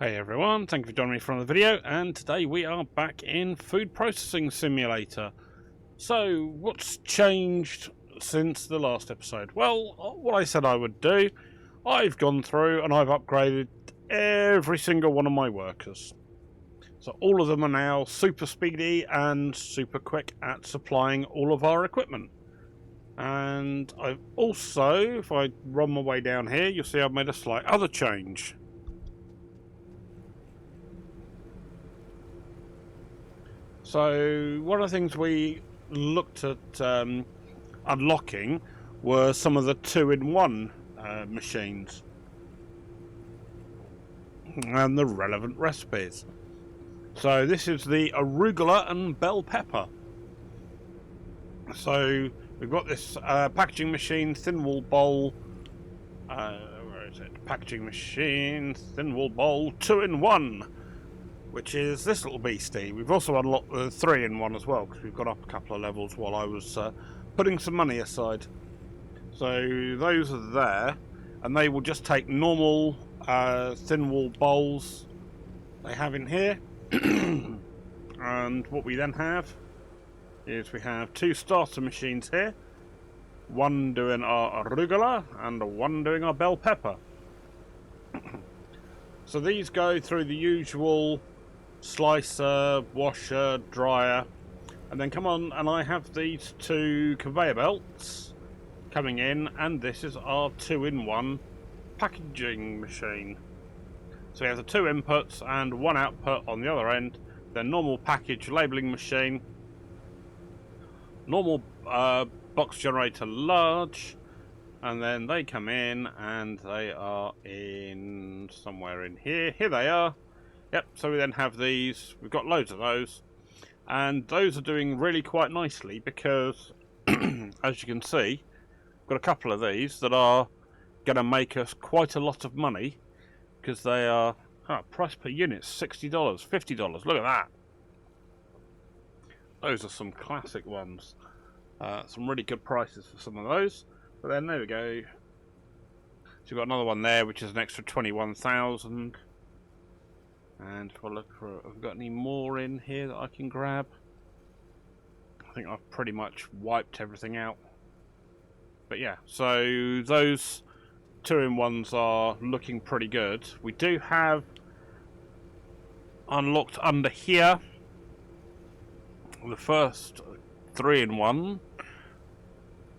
Hey everyone, thank you for joining me for another video, and today we are back in Food Processing Simulator. So, what's changed since the last episode? Well, what I said I would do, I've gone through and I've upgraded every single one of my workers. So all of them are now super speedy and super quick at supplying all of our equipment. And I've also, if I run my way down here, you'll see I've made a slight other change. So one of the things we looked at unlocking were some of the 2-in-1 machines and the relevant recipes. So this is the arugula and bell pepper. So we've got this packaging machine, thin wall bowl. Where is it? Packaging machine, thin wall bowl, 2-in-1. Which is this little beastie. We've also unlocked the 3-in-1 as well, because we've got up a couple of levels while I was putting some money aside. So those are there, and they will just take normal thin wall bowls they have in here. And what we then have is we have two starter machines here, one doing our arugula and one doing our bell pepper. So these go through the usual slicer, washer, dryer, and then come on, and I have these two conveyor belts coming in, and this is our 2-in-1 packaging machine. So we have the two inputs and one output on the other end. The normal package labeling machine, normal box generator large, and then they come in and they are in somewhere in here. Here they are. Yep, so we then have these, we've got loads of those, and those are doing really quite nicely because, as you can see, we've got a couple of these that are going to make us quite a lot of money, because they are, price per unit, $60, $50, look at that. Those are some classic ones, some really good prices for some of those, but then there we go. So we've got another one there, which is an extra 21,000. And if I look for, have I got any more in here that I can grab? I think I've pretty much wiped everything out. But yeah, so those 2-in-1s are looking pretty good. We do have unlocked under here the first 3-in-1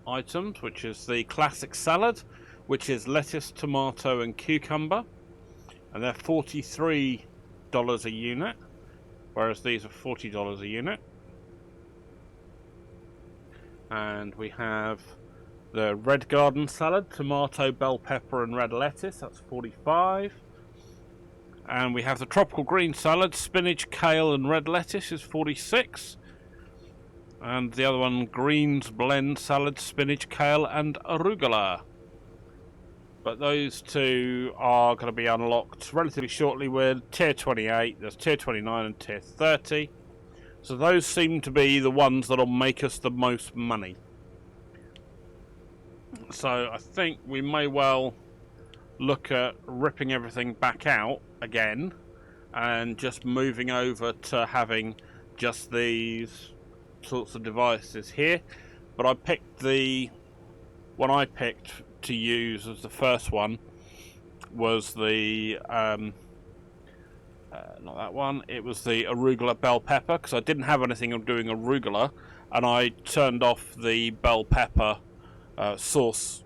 items, which is the classic salad, which is lettuce, tomato and cucumber, and they're $43 a unit, whereas these are $40 a unit. And we have the red garden salad, tomato, bell pepper and red lettuce, that's $45. And we have the tropical green salad, spinach, kale and red lettuce is $46. And the other one, greens blend salad, spinach, kale and arugula. But those two are going to be unlocked relatively shortly with tier 28, there's tier 29 and tier 30. So those seem to be the ones that will make us the most money. So I think we may well look at ripping everything back out again and just moving over to having just these sorts of devices here. But I picked the one I picked to use as the first one was the not that one, it was the arugula bell pepper, because I didn't have anything of doing arugula, and I turned off the bell pepper sauce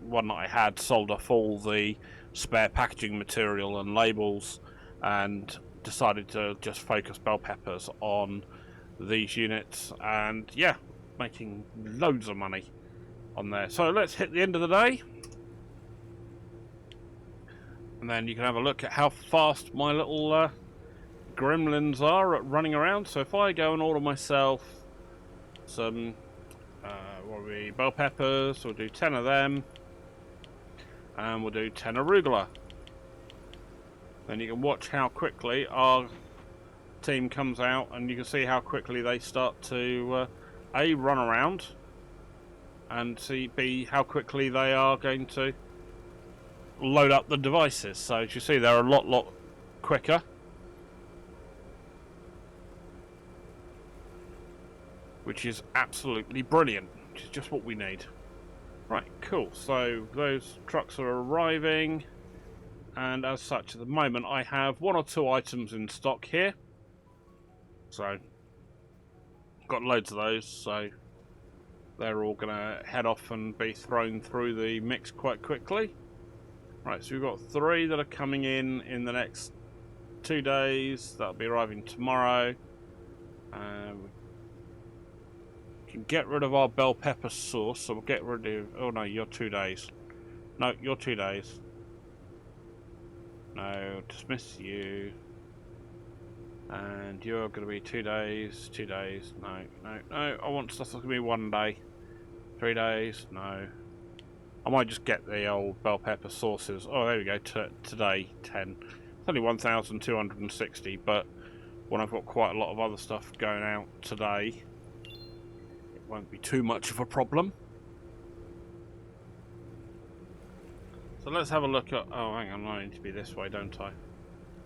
one that I had, sold off all the spare packaging material and labels, and decided to just focus bell peppers on these units, and yeah, making loads of money on there. So let's hit the end of the day, and then you can have a look at how fast my little gremlins are at running around. So if I go and order myself some what are we, bell peppers, we'll do 10 of them, and we'll do 10 arugula. Then you can watch how quickly our team comes out, and you can see how quickly they start to A, run around, and B, how quickly they are going to load up the devices. So as you see, they're a lot quicker. Which is absolutely brilliant, which is just what we need. Right, cool. So those trucks are arriving, and as such, at the moment, I have 1 or 2 items in stock here. So, got loads of those, so they're all going to head off and be thrown through the mix quite quickly. Right, so we've got 3 that are coming in the next 2 days. That'll be arriving tomorrow. Can get rid of our bell pepper sauce, so we'll get rid of... Oh no, you're 2 days. No, you're 2 days. No, dismiss you. And you're going to be 2 days, 2 days. No, no, no. I want stuff that's going to be 1 day. 3 days. No. I might just get the old bell pepper sauces. Oh, there we go. Today, 10. It's only 1,260, but when I've got quite a lot of other stuff going out today, it won't be too much of a problem. So let's have a look at... Oh, hang on. I need to be this way, don't I?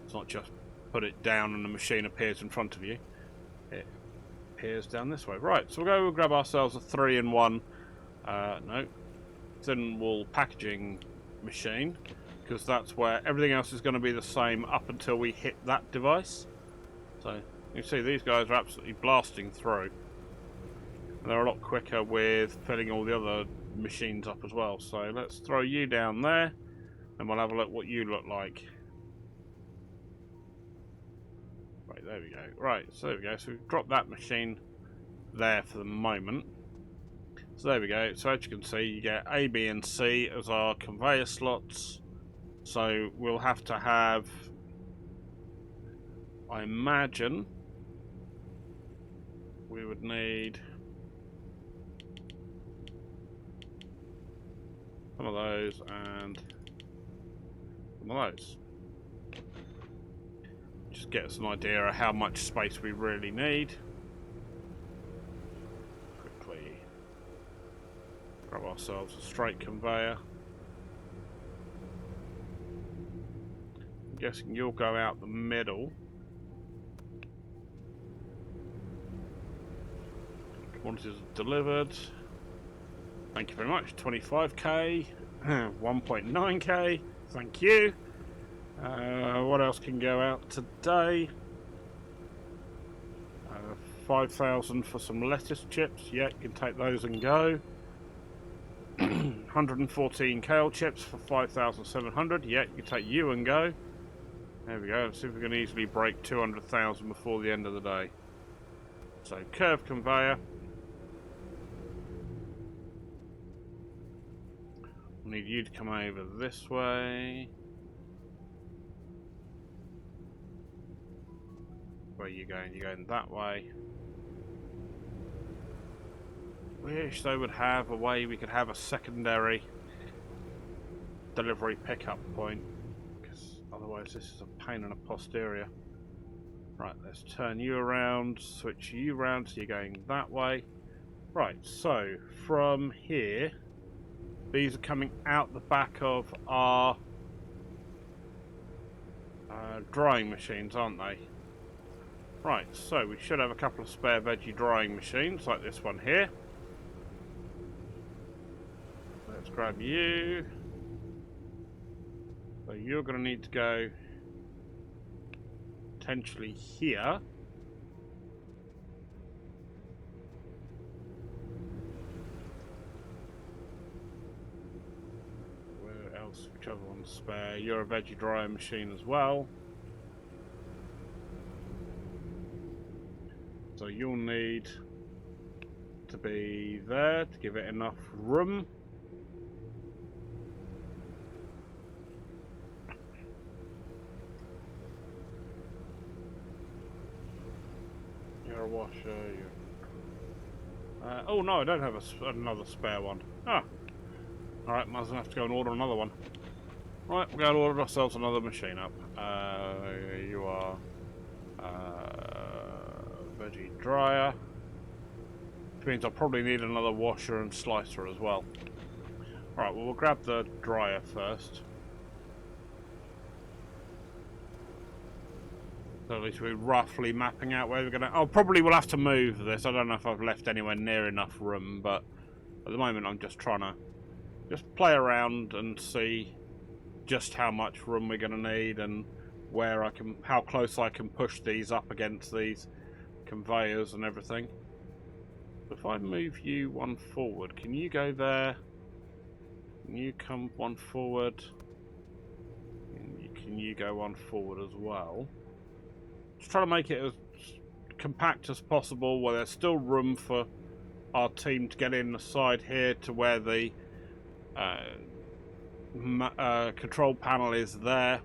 It's not just put it down and the machine appears in front of you. It appears down this way. Right, so we'll grab ourselves a 3-in-1 no, thin wool packaging machine, because that's where everything else is going to be the same up until we hit that device. So you see these guys are absolutely blasting through. And they're a lot quicker with filling all the other machines up as well. So let's throw you down there and we'll have a look what you look like. Right, there we go. Right, so there we go. So we've dropped that machine there for the moment. So there we go. So as you can see, you get A, B and C as our conveyor slots. So we'll have to have, I imagine, we would need some of those and some of those. Just get us an idea of how much space we really need. Quickly grab ourselves a straight conveyor. I'm guessing you'll go out the middle. Quantities delivered. Thank you very much. 25k, 1.9k. Thank you. What else can go out today? 5,000 for some lettuce chips. Yeah, you can take those and go. 114 kale chips for 5,700. Yeah, you can take you and go. There we go. Let's see if we can easily break 200,000 before the end of the day. So, curved conveyor. I need you to come over this way. Where are you going? You're going that way. Wish they would have a way we could have a secondary delivery pickup point, because otherwise this is a pain in the posterior. Right, let's turn you around, switch you around so you're going that way. Right, so from here, these are coming out the back of our drying machines, aren't they? Right, so we should have a couple of spare veggie drying machines like this one here. Let's grab you. So you're going to need to go potentially here. Where else? Whichever one's spare. You're a veggie drying machine as well. So you'll need to be there to give it enough room. You're a washer. Oh no, I don't have another spare one. Ah. Alright, might as well have to go and order another one. Right, we're going to order ourselves another machine up. You are veggie dryer. Which means I'll probably need another washer and slicer as well. Alright, well we'll grab the dryer first. So at least we're roughly mapping out where we're going to... Oh, probably we'll have to move this. I don't know if I've left anywhere near enough room, but at the moment I'm just trying to just play around and see just how much room we're going to need and where I can, how close I can push these up against these conveyors and everything. If I move you one forward, can you go there? Can you come one forward? Can you go one forward as well? Just trying to make it as compact as possible, where there's still room for our team to get in the side here to where the control panel is there.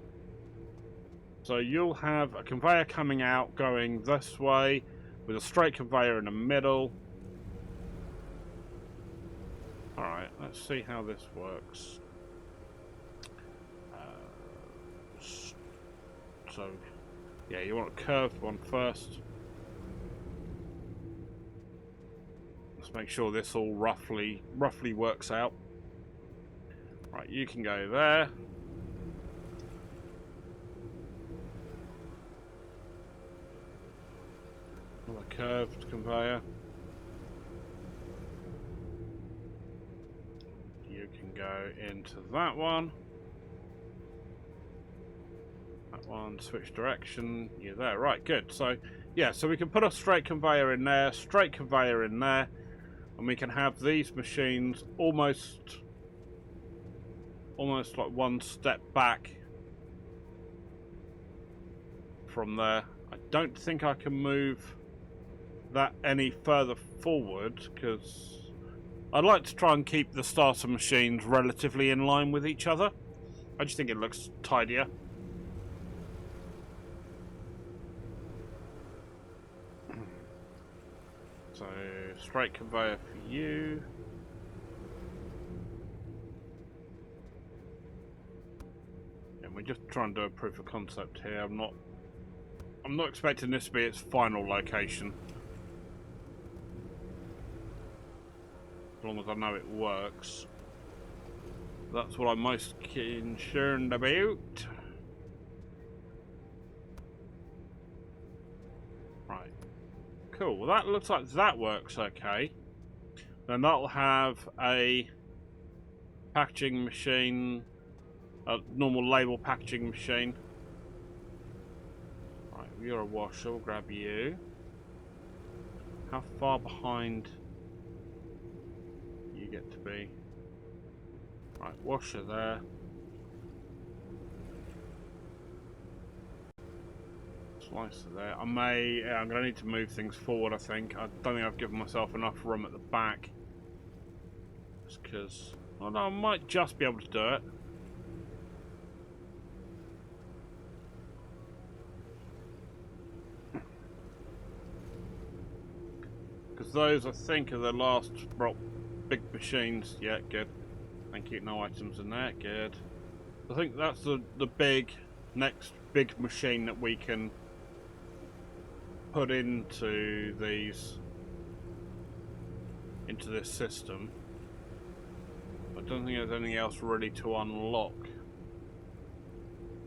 So you'll have a conveyor coming out going this way with a straight conveyor in the middle. Alright, let's see how this works. So, yeah, you want a curved one first. Let's make sure this all roughly works out. Right, you can go there. Another curved conveyor. You can go into that one. That one, switch direction. You're there, right, good. So, yeah, so we can put a straight conveyor in there, straight conveyor in there, and we can have these machines almost like one step back from there. I don't think I can move that any further forward because I'd like to try and keep the starter machines relatively in line with each other. I just think it looks tidier. So, straight conveyor for you. And we're just trying to do a proof of concept here. I'm not expecting this to be its final location. As long as I know it works. That's what I'm most concerned about. Right. Cool. Well, that looks like that works okay. Then that'll have a packaging machine, a normal label packaging machine. Right, you're a washer. We'll grab you. How far behind you get to be? Right, washer there. Slicer there. I'm going to need to move things forward, I think. I don't think I've given myself enough room at the back. Just because... Oh no, I might just be able to do it. Because those, I think, are the last big machines. Yeah, good. Thank you. No items in there. Good. I think that's the next big machine that we can put into this system. I don't think there's anything else really to unlock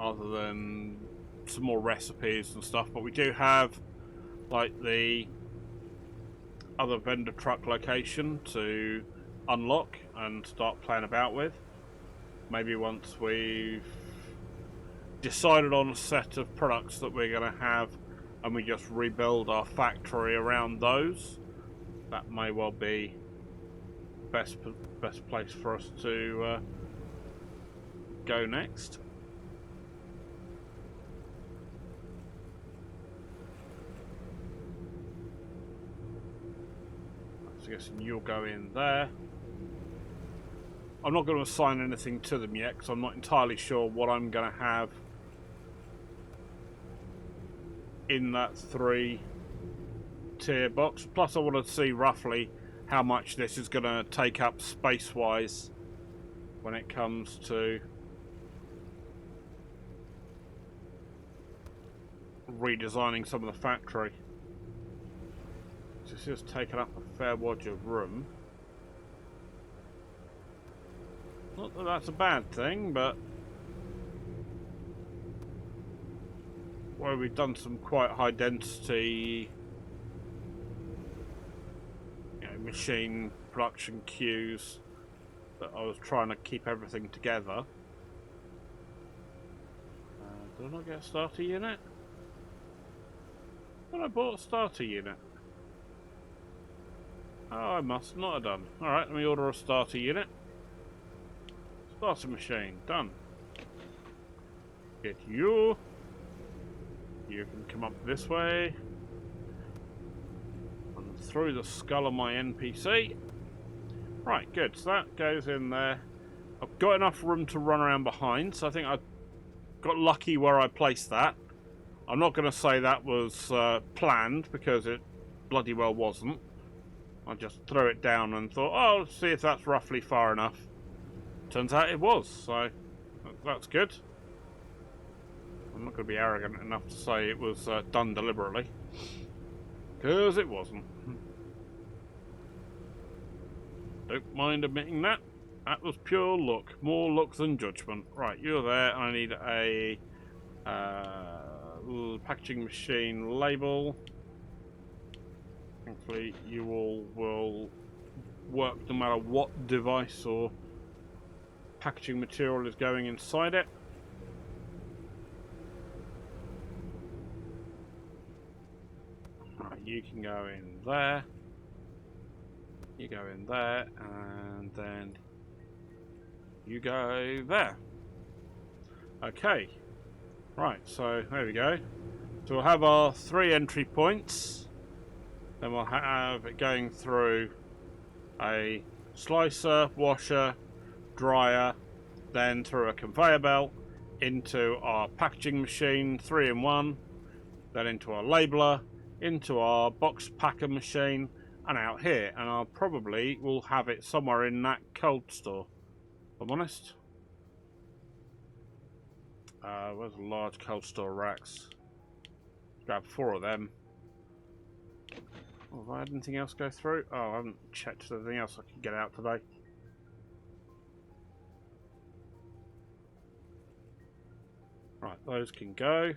other than some more recipes and stuff, but we do have like the other vendor truck location to unlock and start playing about with. Maybe once we've decided on a set of products that we're going to have and we just rebuild our factory around those, that may well be best place for us to go next. So I guess you'll go in there. I'm not going to assign anything to them yet because I'm not entirely sure what I'm going to have in that 3-tier box. Plus I want to see roughly how much this is going to take up space-wise when it comes to redesigning some of the factory. This has taken up a fair wad of room. Not that that's a bad thing, but where we've done some quite high density, machine production queues that I was trying to keep everything together. Did I not get a starter unit? I thought I bought a starter unit. Oh, I must not have done. Alright, let me order a starter unit. Starter machine, done. Get you. You can come up this way. And through the skull of my NPC. Right, good. So that goes in there. I've got enough room to run around behind, so I think I got lucky where I placed that. I'm not going to say that was planned, because it bloody well wasn't. I just threw it down and thought, oh, let's see if that's roughly far enough. Turns out it was, so that's good. I'm not going to be arrogant enough to say it was done deliberately, because it wasn't. Don't mind admitting that. That was pure luck. More luck than judgment. Right, you're there. I need a packaging machine label. Thankfully, you all will work no matter what device or packaging material is going inside it. Right, you can go in there. You go in there, and then you go there. Okay. Right, so there we go. So we'll have our 3 entry points. Then we'll have it going through a slicer, washer, dryer, then through a conveyor belt into our packaging machine, 3-in-1, then into our labeler, into our box packer machine, and out here. And I'll probably will have it somewhere in that cold store, if I'm honest. Where's the large cold store racks? Grab 4 of them. Oh, have I had anything else go through? Oh, I haven't checked if there's anything else I can get out today. Right, those can go.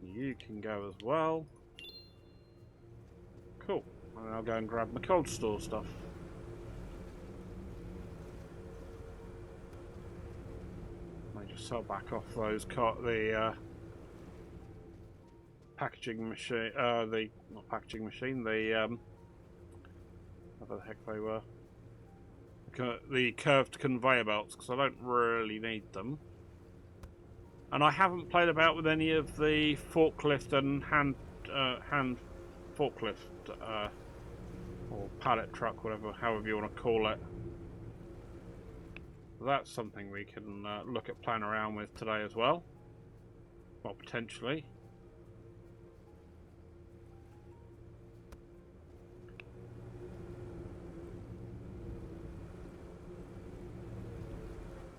You can go as well. Cool. And I'll go and grab my cold store stuff. I just sell back off those packaging machine. Not packaging machine. Whatever the heck they were. The curved conveyor belts, because I don't really need them. And I haven't played about with any of the forklift and hand forklift or pallet truck, however you want to call it. That's something we can look at playing around with today as well. Well, potentially.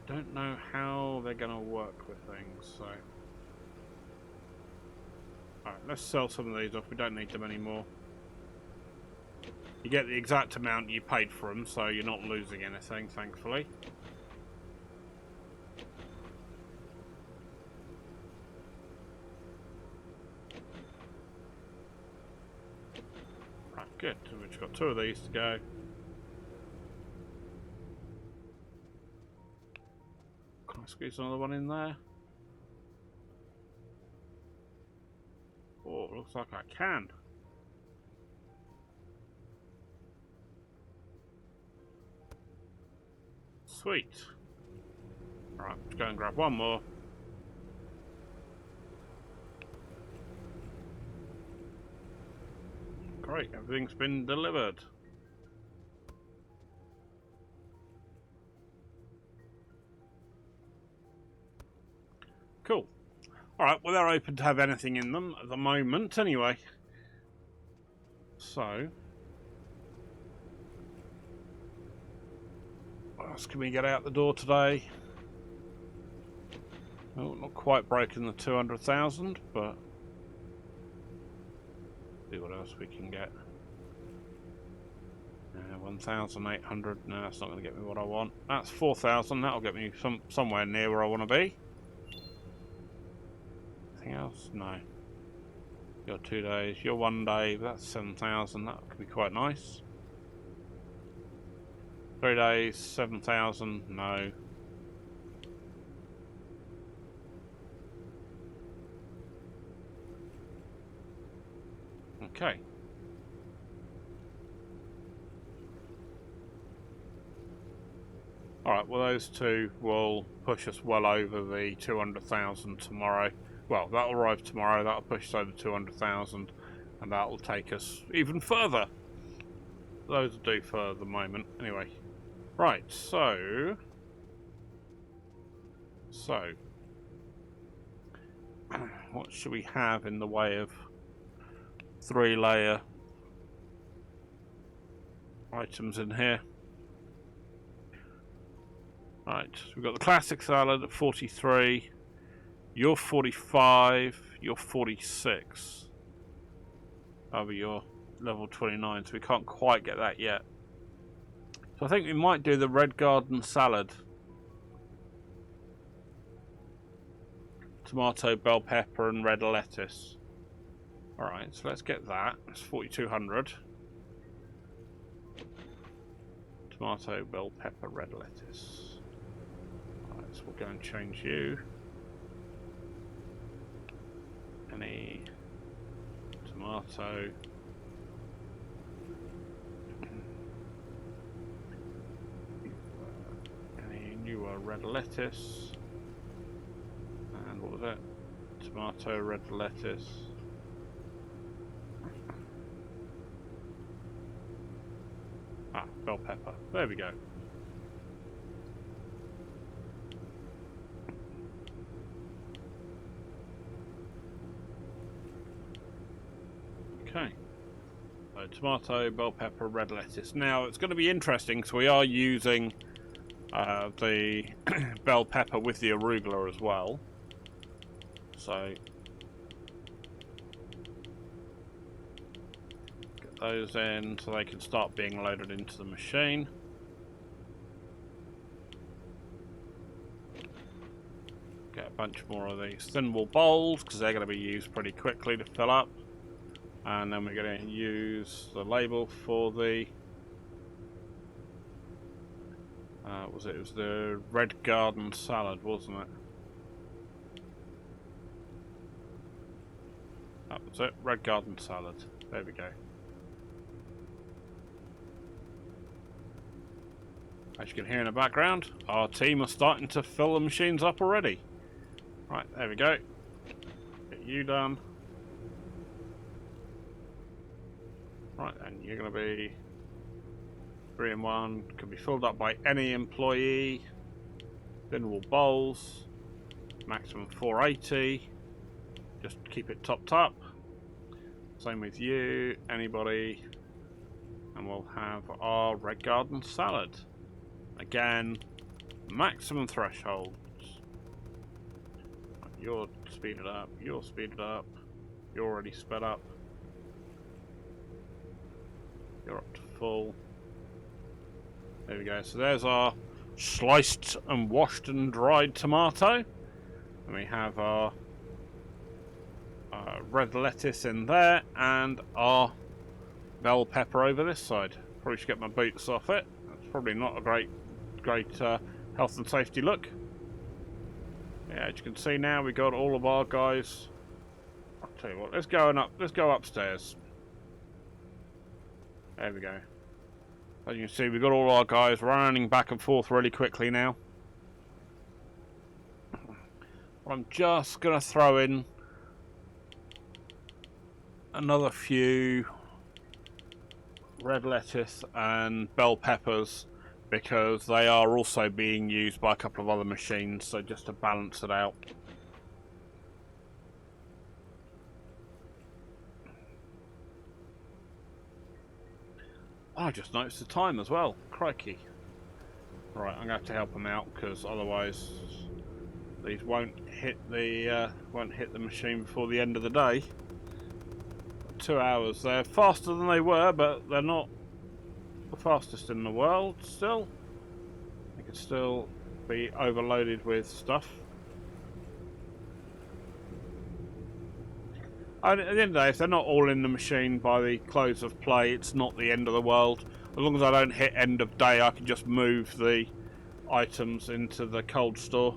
Don't know how they're going to work with things, so... Alright, let's sell some of these off. We don't need them anymore. You get the exact amount you paid for them, so you're not losing anything, thankfully. Right, good. So we've got 2 of these to go. Can I squeeze another one in there? Oh, looks like I can. Sweet. Alright, let's go and grab one more. Great, everything's been delivered. Cool. Alright, well they're open to have anything in them at the moment anyway. So... what else can we get out the door today? Oh, not quite breaking the 200,000, but... see what else we can get. 1,800. No, that's not going to get me what I want. That's 4,000. That'll get me somewhere near where I want to be. anything else? No. Your 2 days, your 1 day, that's 7,000, that could be quite nice. 3 days, 7,000, no. Okay. Alright, well those two will push us well over the 200,000 tomorrow. Well, that'll arrive tomorrow, that'll push us over 200,000, and that'll take us even further. Those will do for the moment, anyway. Right, so... what should we have in the way of 3-layer items in here? Right, so we've got the classic salad at 43. You're 45. You're 46. Over your level 29, so we can't quite get that yet. So I think we might do the red garden salad. Tomato, bell pepper, and red lettuce. Alright, so let's get that. It's 4,200. Tomato, bell pepper, red lettuce. Alright, so we'll go and change you. Any tomato. Any newer red lettuce. And what was it? Tomato, red lettuce. Ah, bell pepper. There we go. Okay. So tomato, bell pepper, red lettuce. Now it's going to be interesting because we are using the bell pepper with the arugula as well. So get those in so they can start being loaded into the machine. Get a bunch more of these thin wall bowls because they're going to be used pretty quickly to fill up. And then we're going to use the label for the it was the red garden salad, wasn't it? That was it, red garden salad. There we go. As you can hear in the background, our team are starting to fill the machines up already. Right, there we go. Get you done. Right, and you're going to be 3 in 1. Can be filled up by any employee. Thin wall bowls. Maximum 480. Just keep it topped up. Same with you, anybody. And we'll have our red garden salad. Again, maximum thresholds. You're speeded up, you're speeded up. You're already sped up. You're up to full. There we go. So there's our sliced and washed and dried tomato. And we have our red lettuce in there and our bell pepper over this side. Probably should get my boots off it. That's probably not a great health and safety look. Yeah, as you can see now, we got all of our guys. I'll tell you what. Let's go upstairs. There we go. As you can see, we've got all our guys running back and forth really quickly now. I'm just going to throw in another few red lettuce and bell peppers because they are also being used by a couple of other machines, so just to balance it out. I just noticed the time as well. Crikey. Right, I'm going to have to help them out because otherwise these won't hit the machine before the end of the day. 2 hours. They're faster than they were, but they're not the fastest in the world still. They could still be overloaded with stuff. At the end of the day, if they're not all in the machine by the close of play, it's not the end of the world. As long as I don't hit end of day, I can just move the items into the cold store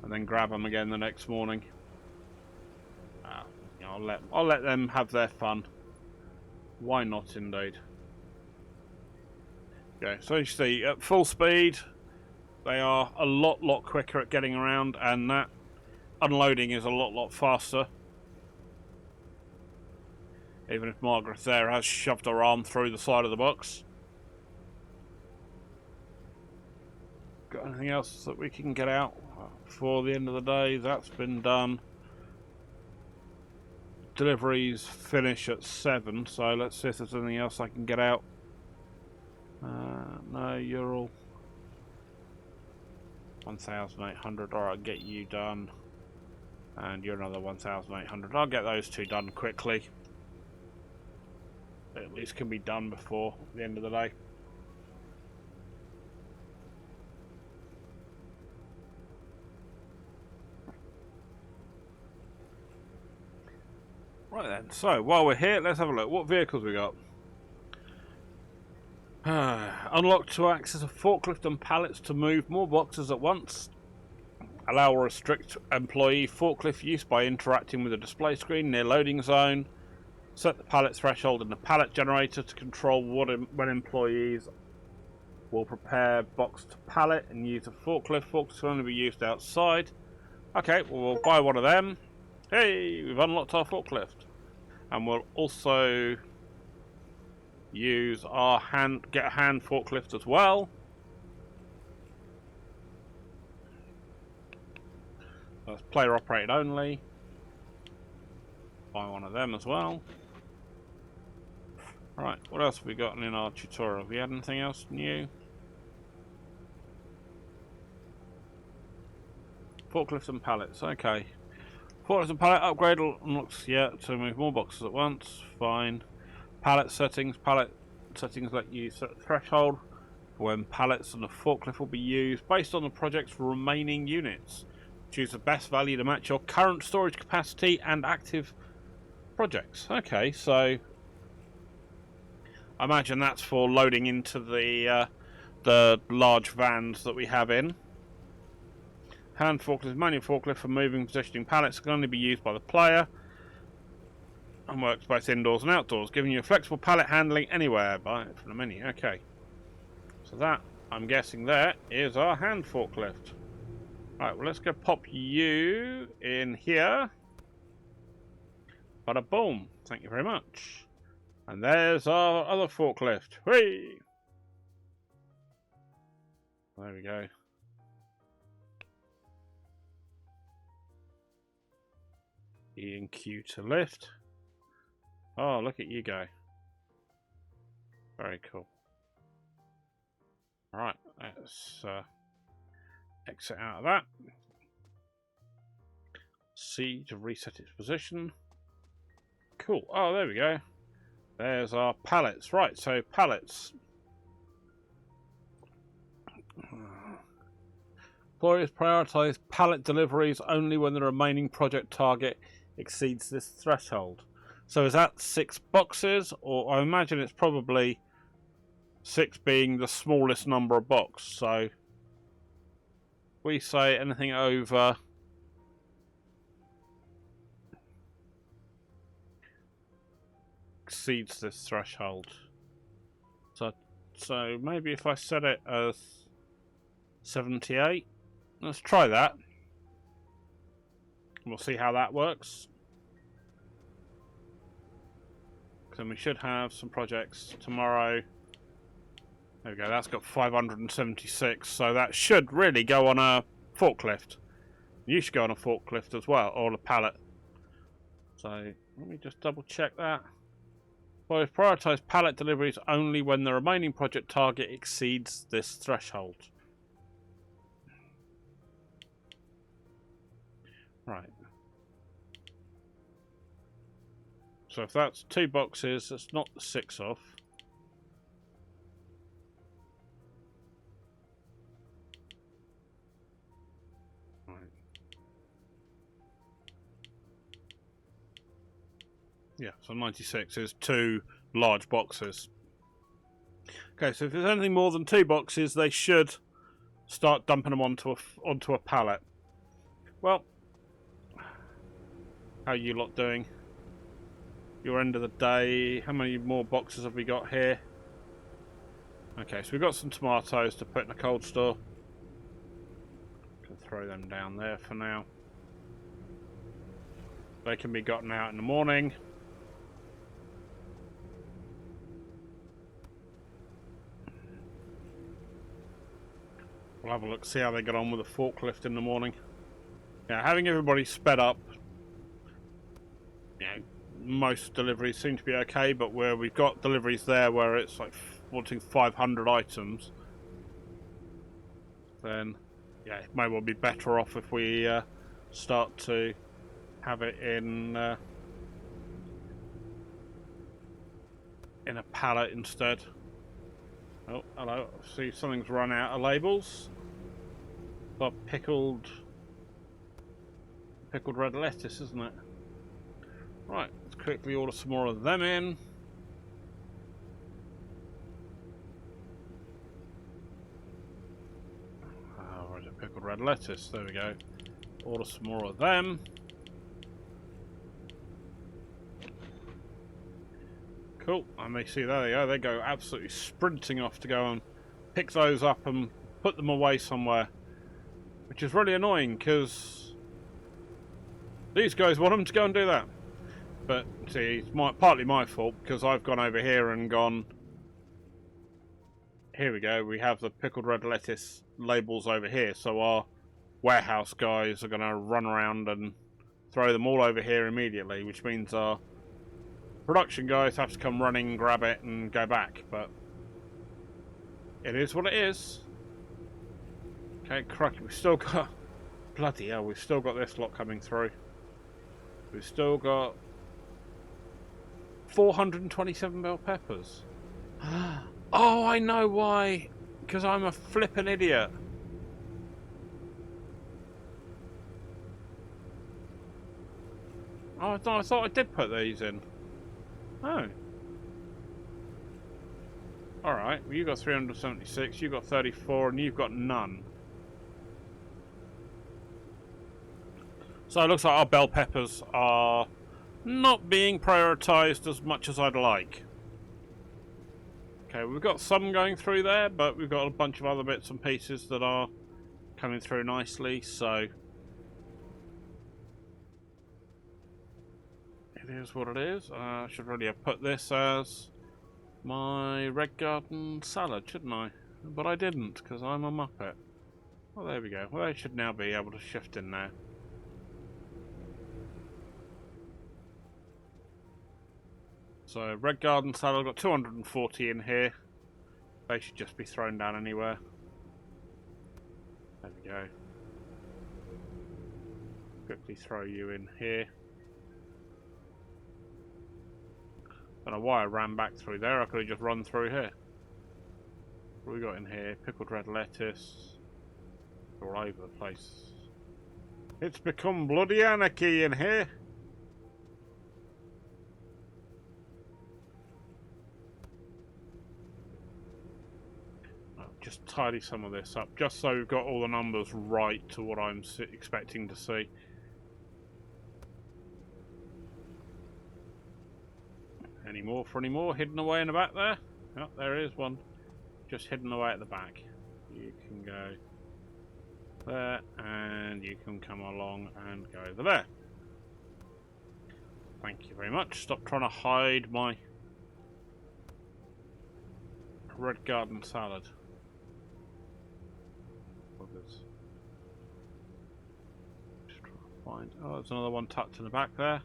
and then grab them again the next morning. I'll let them have their fun. Why not, indeed? Okay, so you see, at full speed, they are a lot quicker at getting around, and that unloading is a lot faster. Even if Margaret there has shoved her arm through the side of the box. Got anything else that we can get out before the end of the day? That's been done. Deliveries finish at 7, so let's see if there's anything else I can get out. No, you're all 1,800. Alright, I'll get you done. And you're another 1,800. I'll get those two done quickly. At least can be done before the end of the day. Right then, so while we're here, let's have a look. What vehicles we got? Unlock to access a forklift and pallets to move more boxes at once. Allow or restrict employee forklift use by interacting with the display screen near loading zone. Set the pallet threshold in the pallet generator to control when employees will prepare box to pallet and use a forklift. Forklifts can only be used outside. Okay, well, we'll buy one of them. Hey, we've unlocked our forklift. And we'll also use our get a hand forklift as well. That's player operated only. Buy one of them as well. Right, what else have we got in our tutorial? Have we had anything else new? Forklifts and pallets, okay. Forklifts and pallet upgrade unlocks, yeah, to move more boxes at once, fine. Pallet settings let you set a threshold for when pallets and a forklift will be used based on the project's remaining units. Choose the best value to match your current storage capacity and active projects. Okay, so I imagine that's for loading into the large vans that we have in. Hand forklift, manual forklift for moving, positioning pallets can only be used by the player and works both indoors and outdoors, giving you a flexible pallet handling anywhere from the menu. Okay, so that, I'm guessing, there is our hand forklift. Right, well, let's go pop you in here. Bada boom, thank you very much. And there's our other forklift. Whee! There we go. E and Q to lift. Oh, look at you go. Very cool. Alright, let's exit out of that. C to reset its position. Cool. Oh, there we go. There's our pallets. Right, so pallets. Employers prioritise pallet deliveries only when the remaining project target exceeds this threshold. So is that 6 boxes? Or I imagine it's probably 6 being the smallest number of box. So we say anything over exceeds this threshold. So maybe if I set it as 78, let's try that. We'll see how that works. Then we should have some projects tomorrow. There we go, that's got 576, so that should really go on a forklift. You should go on a forklift as well, or a pallet. So let me just double check that. Well, we've prioritised pallet deliveries only when the remaining project target exceeds this threshold. Right. So if that's 2 boxes, that's not the 6 off. Right. Yeah, so 96 is 2 large boxes. Okay, so if there's anything more than 2 boxes, they should start dumping them onto a pallet. Well, how are you lot doing? Your end of the day. How many more boxes have we got here? Okay, so we've got some tomatoes to put in a cold store. Can throw them down there for now. They can be gotten out in the morning. We'll have a look, see how they get on with the forklift in the morning. Yeah, having everybody sped up. You know, most deliveries seem to be okay, but where we've got deliveries there where it's like wanting 500 items, then yeah, it may well be better off if we start to have it in a pallet instead. Oh, hello. See, something's run out of labels. Got pickled red lettuce, isn't it? Right, let's quickly order some more of them in. Oh, where's the pickled red lettuce? There we go. Order some more of them. Cool, and they see, there they go. They go absolutely sprinting off to go and pick those up and put them away somewhere. Which is really annoying, because these guys want them to go and do that. But, see, it's partly my fault, because I've gone over here and gone... Here we go, we have the pickled red lettuce labels over here, so our warehouse guys are going to run around and throw them all over here immediately, which means our production guys have to come running, grab it, and go back, but it is what it is. Okay, crikey, we've still got... Bloody hell, we've still got this lot coming through. We've still got 427 bell peppers. Oh, I know why. Because I'm a flippin' idiot. Oh, I thought I did put these in. Oh. Alright, well, you got 376, you got 34, and you've got none. So it looks like our bell peppers are not being prioritised as much as I'd like. Okay, we've got some going through there, but we've got a bunch of other bits and pieces that are coming through nicely, so it is what it is. I should really have put this as my red garden salad, shouldn't I? But I didn't, because I'm a muppet. Well, there we go. Well, they should now be able to shift in there. So, red garden salad, got 240 in here. They should just be thrown down anywhere. There we go. Quickly throw you in here. Don't know why I ran back through there. I could have just run through here. What we got in here? Pickled red lettuce. All over the place. It's become bloody anarchy in here. Just tidy some of this up, just so we've got all the numbers right to what I'm expecting to see. Any more for any more? Hidden away in the back there? Oh, there is one. Just hidden away at the back. You can go there, and you can come along and go over there. Thank you very much. Stop trying to hide my red garden salad. Just trying to find. Oh, there's another one tucked in the back there.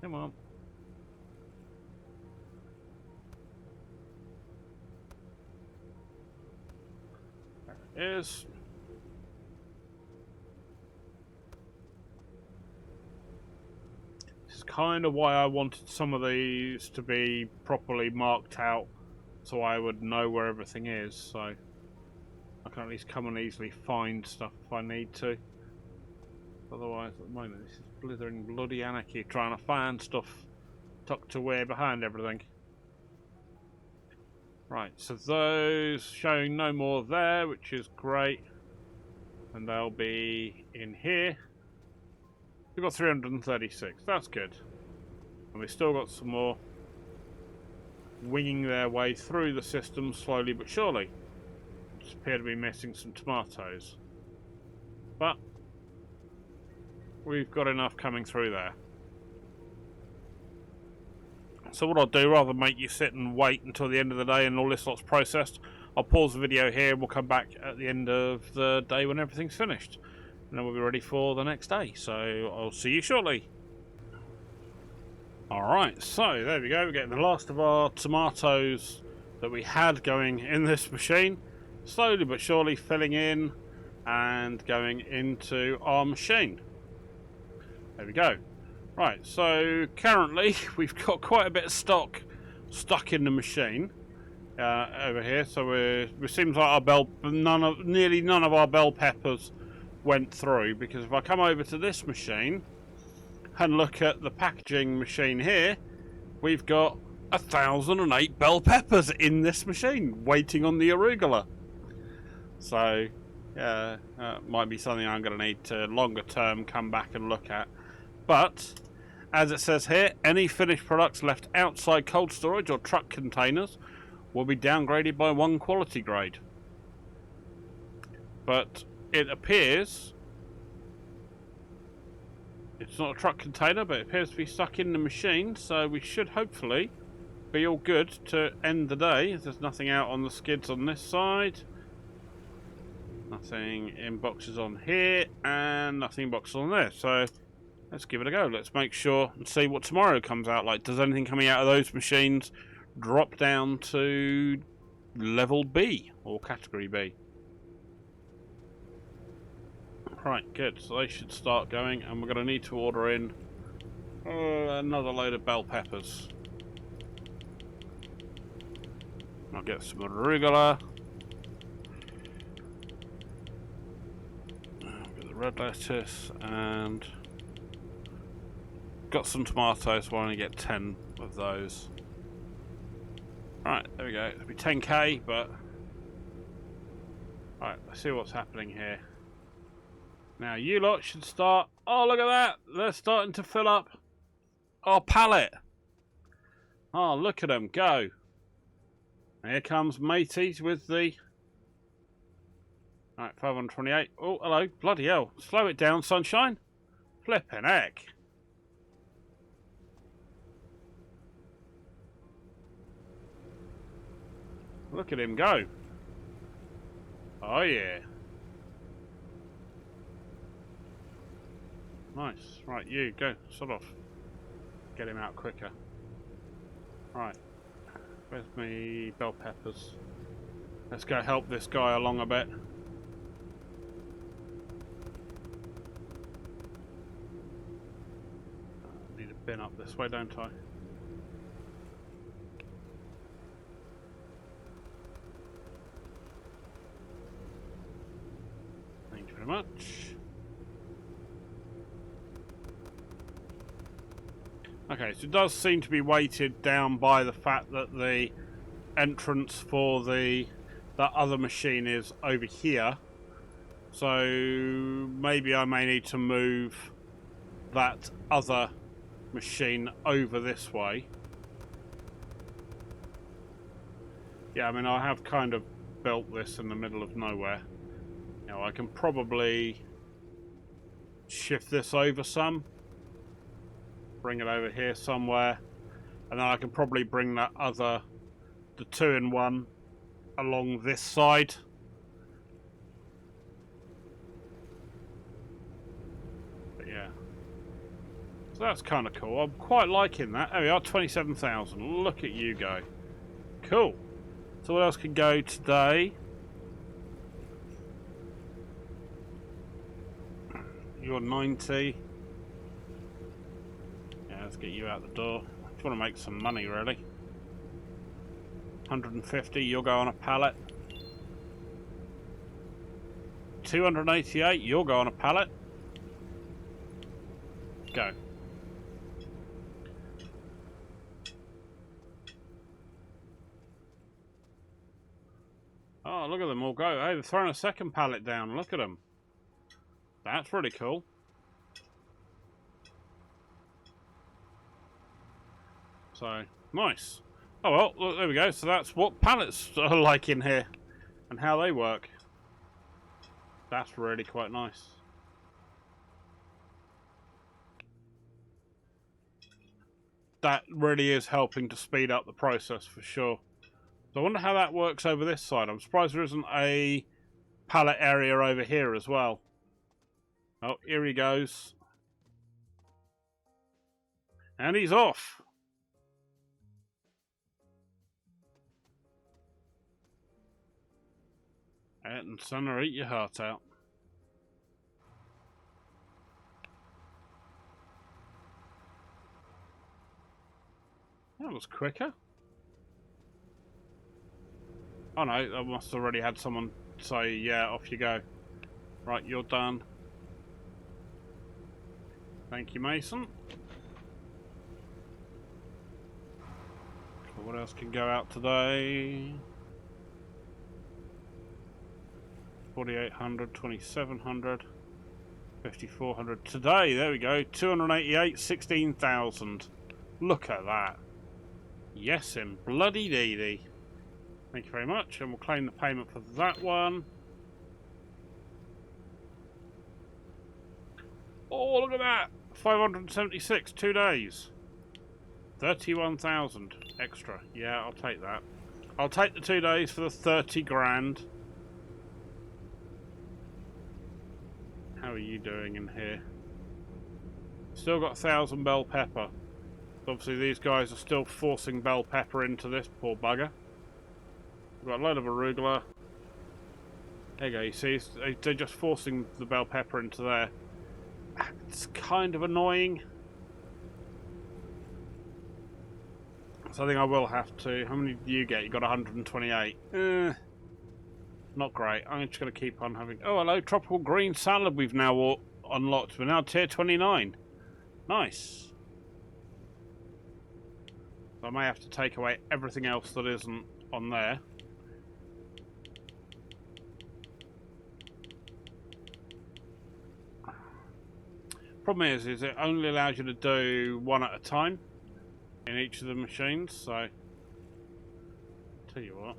Come on. There it is. This is kind of why I wanted some of these to be properly marked out, so I would know where everything is, so I can at least come and easily find stuff if I need to. Otherwise, at the moment, this is blithering bloody anarchy trying to find stuff tucked away behind everything. Right, so those showing no more there, which is great. And they'll be in here. We've got 336, that's good. And we've still got some more winging their way through the system slowly but surely. Just appear to be missing some tomatoes. But we've got enough coming through there. So what I'll do, rather than make you sit and wait until the end of the day and all this lot's processed, I'll pause the video here and we'll come back at the end of the day when everything's finished. And then we'll be ready for the next day. So I'll see you shortly. Alright, so there we go. We're getting the last of our tomatoes that we had going in this machine. Slowly but surely filling in and going into our machine. There we go. Right, so currently we've got quite a bit of stock stuck in the machine over here. So it seems like our nearly none of our bell peppers went through, because if I come over to this machine and look at the packaging machine here, we've got 1,008 bell peppers in this machine waiting on the arugula. So might be something I'm going to need to longer term come back and look at. But as it says here, any finished products left outside cold storage or truck containers will be downgraded by 1 quality grade. But it appears it's not a truck container, but it appears to be stuck in the machine, so we should hopefully be all good to end the day. There's nothing out on the skids on this side, nothing in boxes on here, and nothing in boxes on there. So let's give it a go. Let's make sure and see what tomorrow comes out like. Does anything coming out of those machines drop down to level B or category B? Right, good. So they should start going, and we're going to need to order in another load of bell peppers. I'll get some arugula. Get the red lettuce, and got some tomatoes. We'll only get 10 of those. Right, there we go. It'll be 10k, but right, let's see what's happening here. Now you lot should start. Oh, look at that! They're starting to fill up our pallet. Oh, look at them go! Here comes mateys with the. Right, 528. Oh, hello! Bloody hell! Slow it down, sunshine. Flippin' heck! Look at him go! Oh yeah! Nice. Right, you go. Sort of. Get him out quicker. Right. Where's me bell peppers? Let's go help this guy along a bit. Need a bin up this way, don't I? Thank you very much. Okay, so it does seem to be weighted down by the fact that the entrance for the other machine is over here. So maybe I may need to move that other machine over this way. Yeah, I mean, I have kind of built this in the middle of nowhere. Now I can probably shift this over some. Bring it over here somewhere, and then I can probably bring that the 2-in-1 along this side. But yeah, so that's kind of cool. I'm quite liking that. There we are, 27,000. Look at you go. Cool. So what else can go today? You're 90. Let's get you out the door. If you want to make some money, really. 150, you'll go on a pallet. 288, you'll go on a pallet. Go. Oh, look at them all go. Hey, they're throwing a second pallet down. Look at them. That's really cool. So, nice. Oh, well, look, there we go. So that's what pallets are like in here and how they work. That's really quite nice. That really is helping to speed up the process for sure. So I wonder how that works over this side. I'm surprised there isn't a pallet area over here as well. Oh, here he goes. And he's off. And son, or eat your heart out. That was quicker. Oh no, I must have already had someone say, yeah, off you go. Right, you're done. Thank you, Mason. What else can go out today? 4,800, 2,700, 5,400. Today, there we go. 288, 16,000. Look at that. Yes, in bloody dee. Thank you very much, and we'll claim the payment for that one. Oh, look at that! 576, 2 days. 31,000 extra. Yeah, I'll take that. I'll take the 2 days for the 30 grand. How are you doing in here? Still got 1,000 bell pepper. Obviously these guys are still forcing bell pepper into this poor bugger. We've got a load of arugula. There you go, you see, they're just forcing the bell pepper into there. It's kind of annoying. So I think I will have to. How many do you get? You got 128. Not great. I'm just going to keep on having... Oh, hello, tropical green salad we've now unlocked. We're now tier 29. Nice. So I may have to take away everything else that isn't on there. Problem is it only allows you to do one at a time in each of the machines, so tell you what.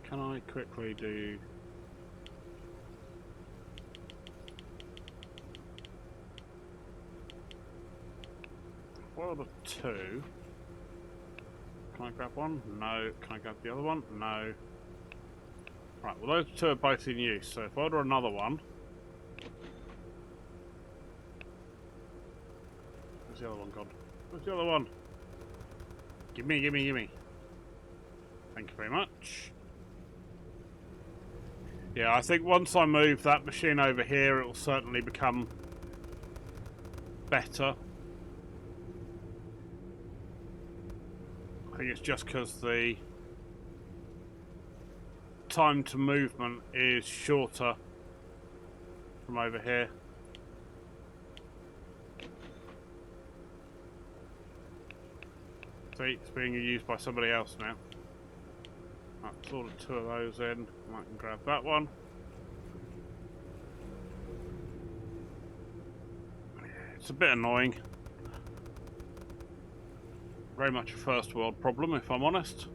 Can I quickly do... What are the two? Can I grab one? No. Can I grab the other one? No. Right, well those two are both in use, so if I order another one... Where's the other one gone? Where's the other one? Gimme, gimme, gimme. Thank you very much. Yeah, I think once I move that machine over here, it will certainly become better. I think it's just because the time to movement is shorter from over here. See, it's being used by somebody else now. Right, let's order 2 of those in. I can grab that one. It's a bit annoying. Very much a first world problem, if I'm honest.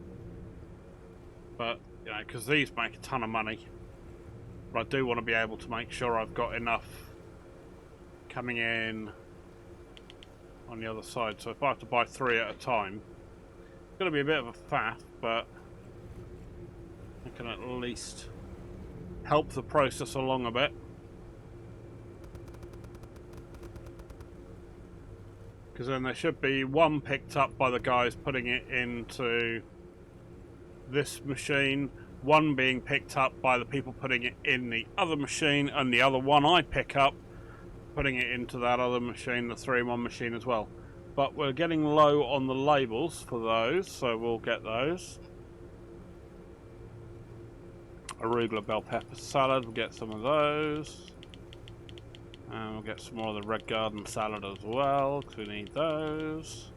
But, you know, because these make a ton of money. But I do want to be able to make sure I've got enough coming in on the other side. So if I have to buy 3 at a time, it's going to be a bit of a faff, but I can at least help the process along a bit. Because then there should be one picked up by the guys putting it into this machine, one being picked up by the people putting it in the other machine, and the other one I pick up putting it into that other machine, the 3-in-1 machine as well. But we're getting low on the labels for those, so we'll get those. arugula bell pepper salad. We'll get some of those. And we'll get some more of the red garden salad as well, because we need those.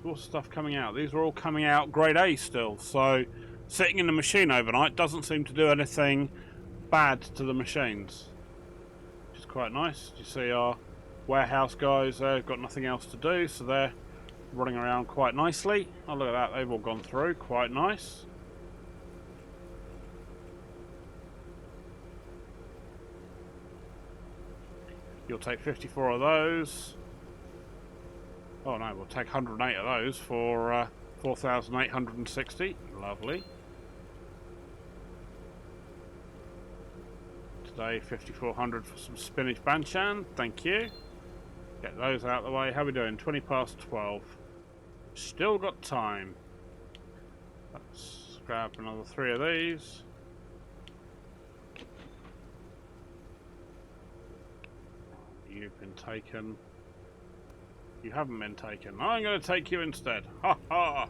More stuff coming out. These are all coming out grade A still, so sitting in the machine overnight doesn't seem to do anything bad to the machines, which is quite nice. You see our warehouse guys, they've got nothing else to do, so they're running around quite nicely. Oh, look at that, they've all gone through, quite nice. You'll take 54 of those. Oh no, we'll take 108 of those for 4,860. Lovely. Today, 5,400 for some spinach banchan. Thank you. Get those out of the way. How are we doing? 20 past 12. Still got time. Let's grab another 3 of these. You've been taken. You haven't been taken. I'm going to take you instead. Ha ha!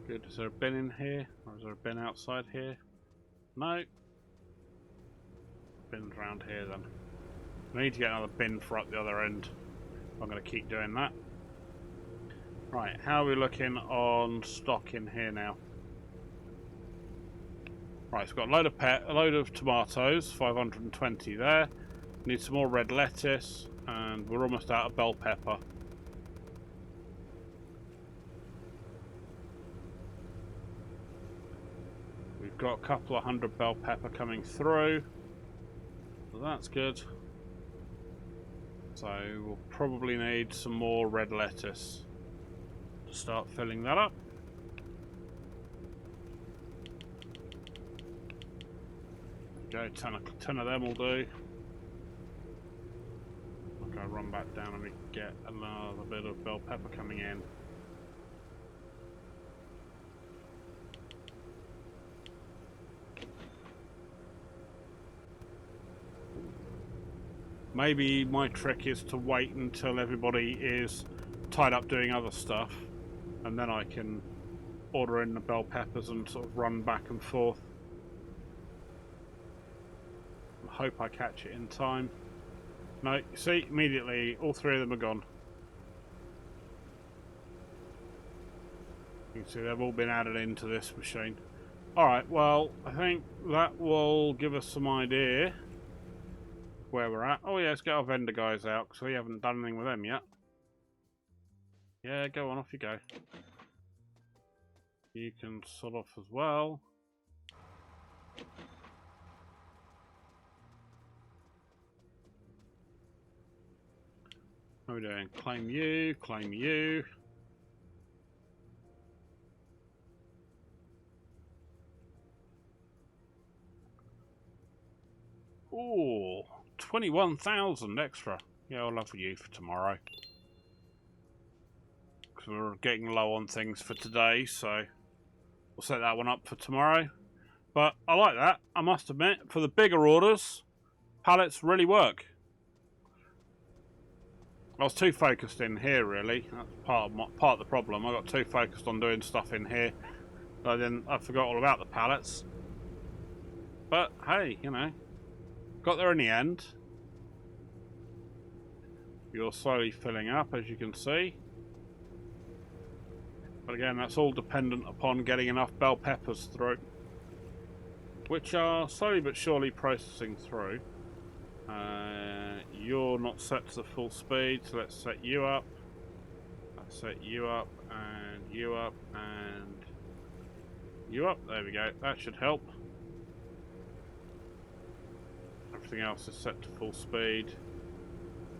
Good. Is there a bin in here? Or is there a bin outside here? No. Bin's around here then. I need to get another bin for up the other end. I'm going to keep doing that. Right, how are we looking on stock in here now? Right, so we've got a load of tomatoes, 520 there. Need some more red lettuce, and we're almost out of bell pepper. We've got a couple of 100 bell pepper coming through, so that's good. So we'll probably need some more red lettuce to start filling that up. Go, 10 of them will do. I'll go run back down and we get another bit of bell pepper coming in. Maybe my trick is to wait until everybody is tied up doing other stuff, and then I can order in the bell peppers and sort of run back and forth. Hope I catch it in time. No, you see, immediately all 3 of them are gone. You can see they've all been added into this machine. Alright, well, I think that will give us some idea where we're at. Oh yeah, let's get our vendor guys out, because we haven't done anything with them yet. Yeah, go on, off you go. You can sort off as well. How are we doing? Claim you, claim you. Ooh, 21,000 extra. Yeah, I'll have you for tomorrow. Because we're getting low on things for today, so we'll set that one up for tomorrow. But I like that, I must admit. For the bigger orders, pallets really work. I was too focused in here, really. That's part of the problem. I got too focused on doing stuff in here. I forgot all about the pallets. But hey, you know, got there in the end. You're slowly filling up, as you can see. But again, that's all dependent upon getting enough bell peppers through, which are slowly but surely processing through. You're not set to the full speed, so let's set you up. Let's set you up, and you up, and you up. There we go. That should help. Everything else is set to full speed.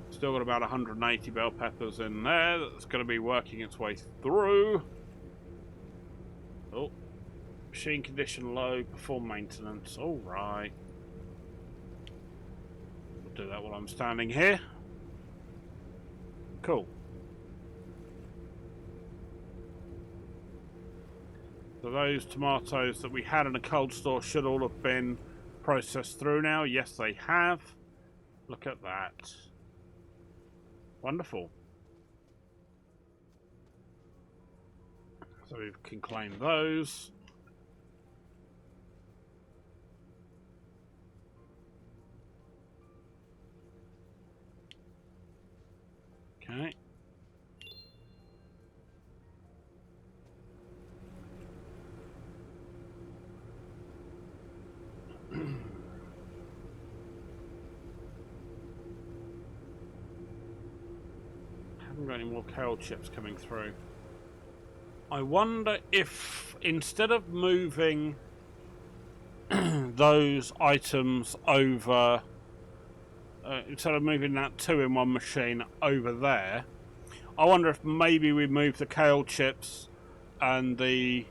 Still got about 180 bell peppers in there. That's going to be working its way through. Oh, machine condition low. Perform maintenance. All right. Do that while I'm standing here. Cool. So those tomatoes that we had in a cold store should all have been processed through now. Yes, they have. Look at that. Wonderful. So we can claim those. Okay. Haven't got any more kale chips coming through. I wonder if instead of moving those items over, instead of moving that 2-in-1 machine over there, I wonder if maybe we move the kale chips and the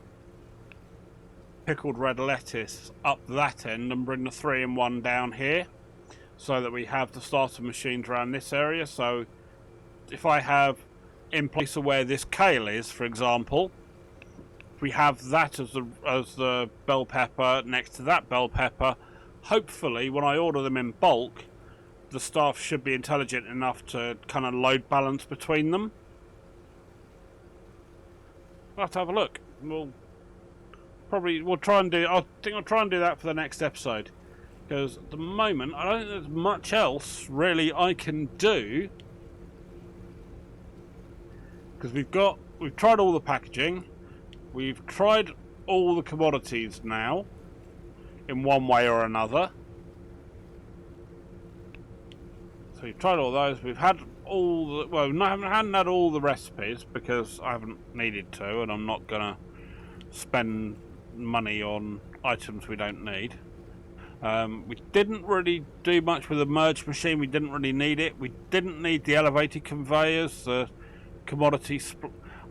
pickled red lettuce up that end and bring the 3-in-1 down here, so that we have the starter machines around this area. So if I have in place of where this kale is, for example, if we have that as the bell pepper next to that bell pepper, hopefully when I order them in bulk, the staff should be intelligent enough to kind of load balance between them. We'll have to have a look. We'll try and do. I think I'll try and do that for the next episode, because at the moment I don't think there's much else really I can do. Because we've tried all the packaging, we've tried all the commodities now, in one way or another. So we've tried all those. We've had all the, well, I haven't had all the recipes because I haven't needed to, and I'm not gonna spend money on items we don't need. We didn't really do much with the merge machine. We didn't really need it. We didn't need the elevated conveyors, the commodity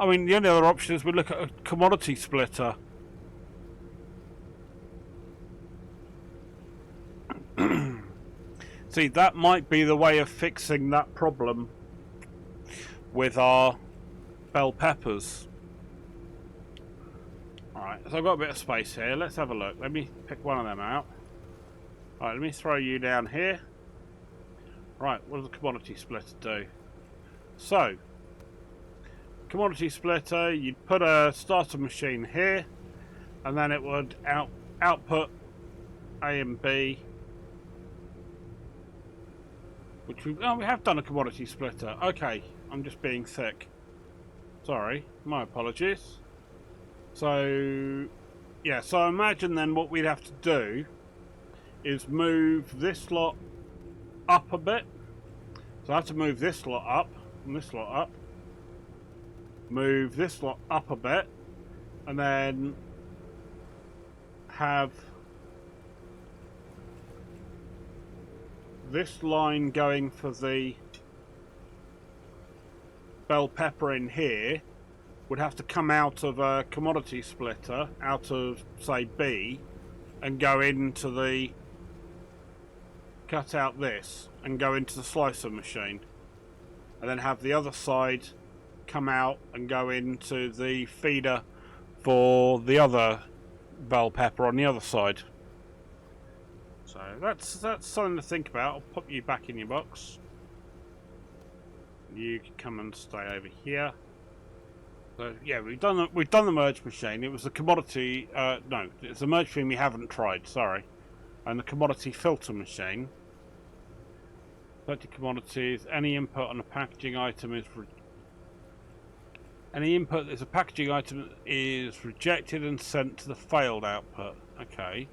I mean, the only other option is we look at a commodity splitter. See, that might be the way of fixing that problem with our bell peppers. Alright, so I've got a bit of space here. Let's have a look. Let me pick one of them out. Alright, let me throw you down here. Right, what does the commodity splitter do? So, commodity splitter, you'd put a starter machine here, and then it would output A and B, which we have done a commodity splitter. Okay, I'm just being thick. Sorry, my apologies. So, yeah, so I imagine then what we'd have to do is move this lot up a bit. So I have to move this lot up and this lot up. Move this lot up a bit, and then have this line going for the bell pepper in here. Would have to come out of a commodity splitter, out of say B, and go into the, cut out this and go into the slicer machine, and then have the other side come out and go into the feeder for the other bell pepper on the other side. So that's something to think about. I'll put you back in your box. You can come and stay over here. So yeah, we've done the merge machine. It was the commodity. No, it's the merge machine we haven't tried. Sorry, and the commodity filter machine. 30 commodities. Any input on a packaging item is any input as a packaging item is rejected and sent to the failed output. Okay.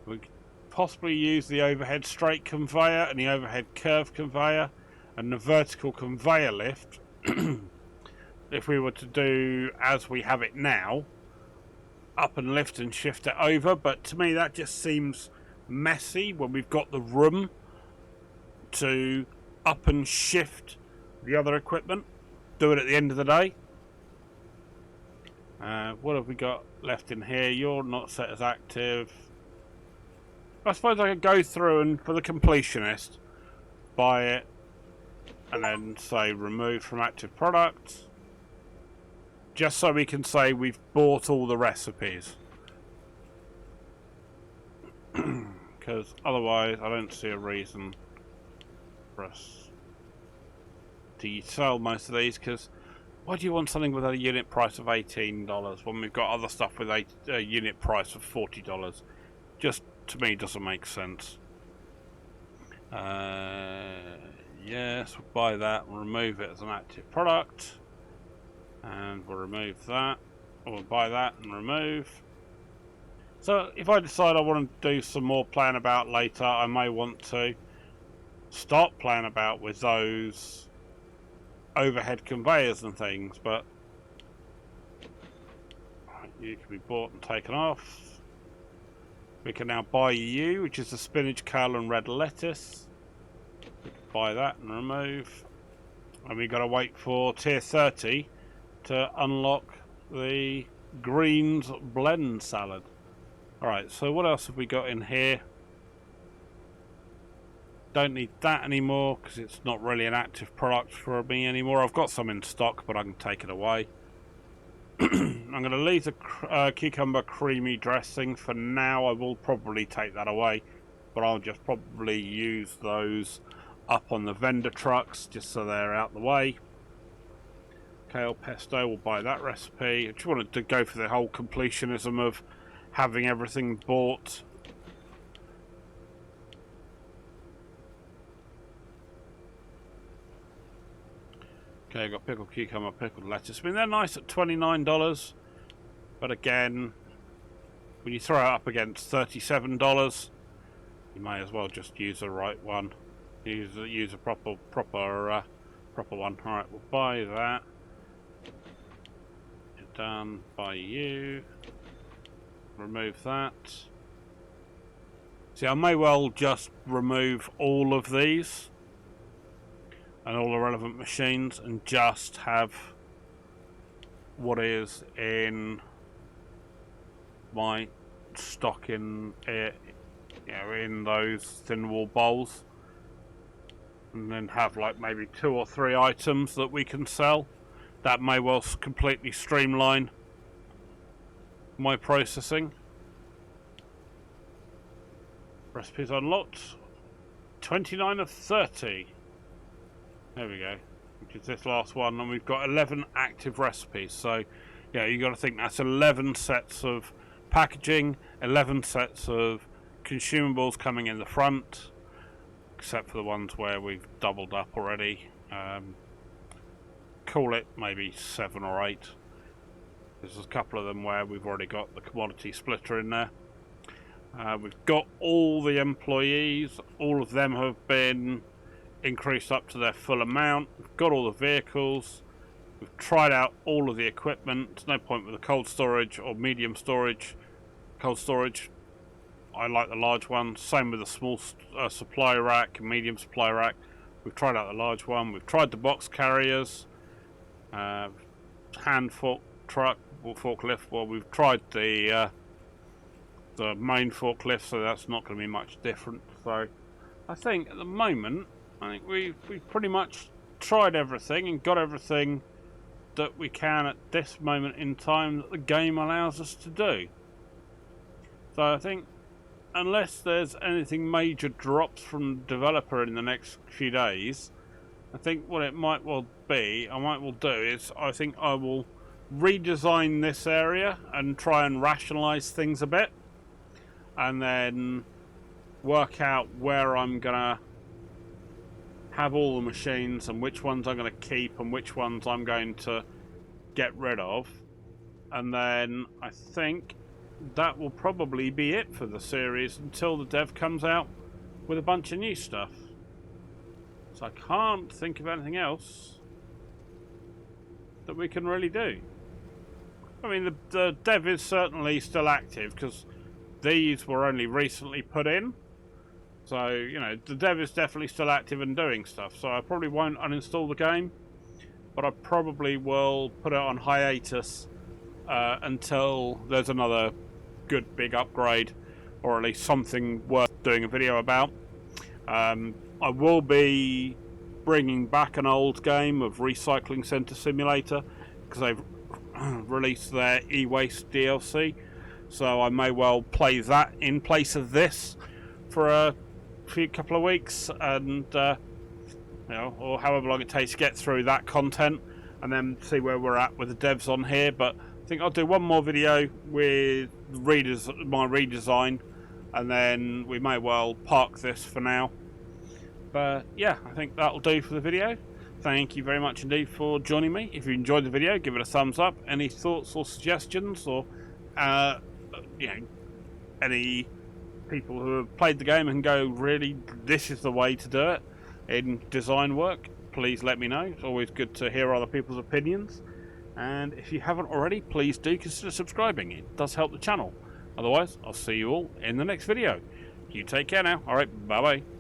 We could possibly use the overhead straight conveyor and the overhead curve conveyor and the vertical conveyor lift if we were to do as we have it now, up and lift and shift it over. But to me that just seems messy when we've got the room to up and shift the other equipment. Do it at the end of the day. What have we got left in here? You're not set as active. I suppose I could go through and, for the completionist, buy it and then say remove from active products, just so we can say we've bought all the recipes. because otherwise I don't see a reason for us to sell most of these, because why do you want something with a unit price of $18 when we've got other stuff with a unit price of $40? Just, to me, doesn't make sense. Yes, we'll buy that and remove it as an active product. And we'll remove that. Or we'll buy that and remove. So, if I decide I want to do some more playing about later, I may want to start playing about with those overhead conveyors and things, but you can be bought and taken off. We can now buy you, which is the spinach, kale and red lettuce. We can buy that and remove. And we've got to wait for tier 30 to unlock the greens blend salad. Alright, so what else have we got in here? Don't need that anymore because it's not really an active product for me anymore. I've got some in stock, but I can take it away. I'm going to leave the cucumber creamy dressing for now. I will probably take that away, but I'll just probably use those up on the vendor trucks just so they're out the way. Kale pesto, we'll buy that recipe. I just wanted to go for the whole completionism of having everything bought. Okay, I've got pickled cucumber, pickled lettuce. I mean, they're nice at $29, but again, when you throw it up against $37, you may as well just use the right one. Use a proper one. All right, we'll buy that. You're done. Buy you. Remove that. See, I may well just remove all of these and all the relevant machines and just have what is in my stock in in those thin wall bowls, and then have like maybe 2 or 3 items that we can sell. That may well completely streamline my processing. Recipes unlocked. 29 of 30. There we go, which is this last one, and we've got 11 active recipes. So, yeah, you got to think that's 11 sets of packaging, 11 sets of consumables coming in the front, except for the ones where we've doubled up already. Call it maybe 7 or 8. There's a couple of them where we've already got the commodity splitter in there. We've got all the employees, all of them have been increased up to their full amount. We've got all the vehicles. We've tried out all of the equipment. There's no point with the cold storage or medium storage. Cold storage, I like the large one. Same with the small supply rack, medium supply rack. We've tried out the large one. We've tried the box carriers, hand fork truck or forklift. Well, we've tried the main forklift, so that's not going to be much different. So I think at the moment, I think we've pretty much tried everything and got everything that we can at this moment in time that the game allows us to do. So I think unless there's anything major drops from the developer in the next few days, I think what it might well be, I might well do is I think I will redesign this area and try and rationalize things a bit, and then work out where I'm gonna have all the machines and which ones I'm going to keep and which ones I'm going to get rid of. And then I think that will probably be it for the series until the dev comes out with a bunch of new stuff. So I can't think of anything else that we can really do. I mean, the dev is certainly still active because these were only recently put in. So, you know, the dev is definitely still active and doing stuff. So I probably won't uninstall the game, but I probably will put it on hiatus until there's another good big upgrade, or at least something worth doing a video about. I will be bringing back an old game of Recycling Center Simulator because they've released their e-waste DLC. So I may well play that in place of this for a couple of weeks, and you know, or however long it takes to get through that content, and then see where we're at with the devs on here. But I think I'll do one more video with my redesign, and then we may well park this for now. But yeah, I think that'll do for the video. Thank you very much indeed for joining me. If you enjoyed the video, give it a thumbs up. Any thoughts or suggestions, or you know, any people who have played the game and go, really, this is the way to do it in design work, please let me know. It's always good to hear other people's opinions. And if you haven't already, please do consider subscribing. It does help the channel. Otherwise, I'll see you all in the next video. You take care now. Alright, bye bye.